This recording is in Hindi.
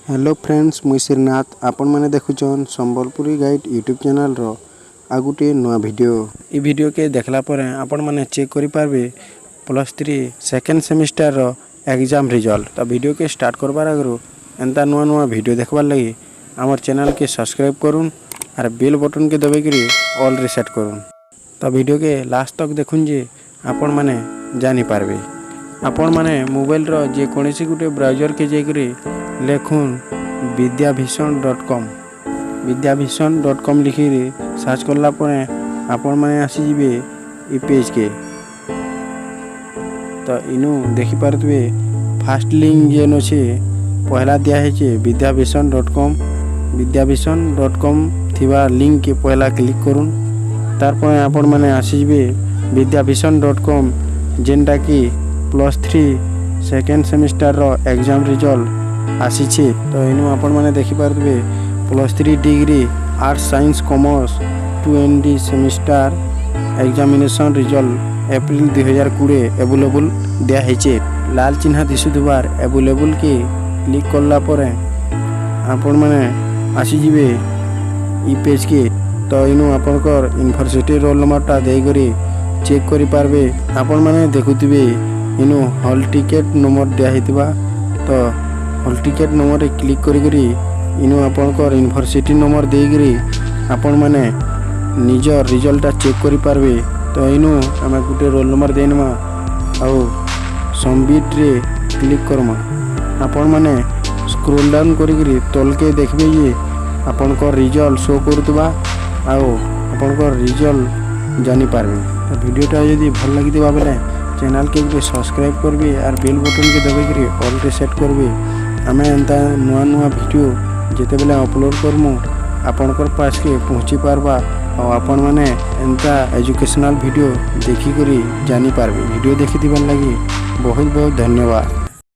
हेलो फ्रेंड्स मुई श्रीनाथ आपण मैंने देखुचन संबलपुरी गाइड यूट्यूब चैनल रो आ गोटे नुआ वीडियो के देखला पर आपण मैंने चेक करि पारबे +3 सेकेंड सेमिस्टर रो एग्जाम रिजल्ट। तो वीडियो के स्टार्ट करबार आगरो एंता नुआ वीडियो देखबार लगी आमर चैनल के सब्सक्राइब करूँ और बेल बटन के दबाई करी ऑल रिसेट करूँ। तो वीडियो के लास्ट तक देखुन जे आपण मैंने जानी पारबे। आपण मैंने मोबाइल रो जे कोनोसी गुटे ब्राउजर के जेकरी लेखुन विद्याभीषण.com लिखी सर्च करला आपण मैंने आसी जीवे ई पेज के। तो इनु देखि पारतबे फास्ट लिंक जेन अछि पहला दिया है विद्याभीषण.com थिबा लिंक के पहला क्लिक करूँ। तारपर आपण मैंने आसी जीवे विद्याभीषण.com जेनटा कि +3 सेकेंड सेमिस्टर रो एग्जाम रिजल्ट आसी। तो इनु आपण मैंने देखि पारबे +3 degree arts science commerce 2ND semester examination result April 2020 available दिया है। लाल चिन्ह दिशुबार अवेलेबल के क्लिक करला पर आपण मैंने आसी जीवे ई पेज के। तो इनु आपनकर यूनिवर्सिटी रोल नंबरटा दे करी चेक करि पारबे। आपण मैंने देखुथिबे इनु हॉल टिकट नंबर दिया हेतिबा। तो हॉल टिकट नंबर क्लिक करी इनु आपनकर यूनिवर्सिटी नंबर दे करी आपण मैंने निज रिजल्ट चेक करि पारबे। तो इनु आम गोटे रोल नंबर देनमा आउ सबमिट रे क्लिक करमा। आपण मैंने स्क्रॉल डाउन करी तल के देखबे ये आपनकर रिजल्ट शो करतबा आउ आपनकर रिजल्ट जानी पारबे। तो वीडियोटा यदि भल लगितबा बेले चैनल के सब्सक्राइब करबे और बेल बटन के दबाई करी ऑल रिसेट करबे। आमे एंता नुआ वीडियो जेते बेले अपलोड करमु आपनकर पास के पहुँची पारबा और आपण माने एंता एजुकेशनल वीडियो देखि करी जानी पारबे। वीडियो देखि दिबार लगी बहुत बहुत धन्यवाद।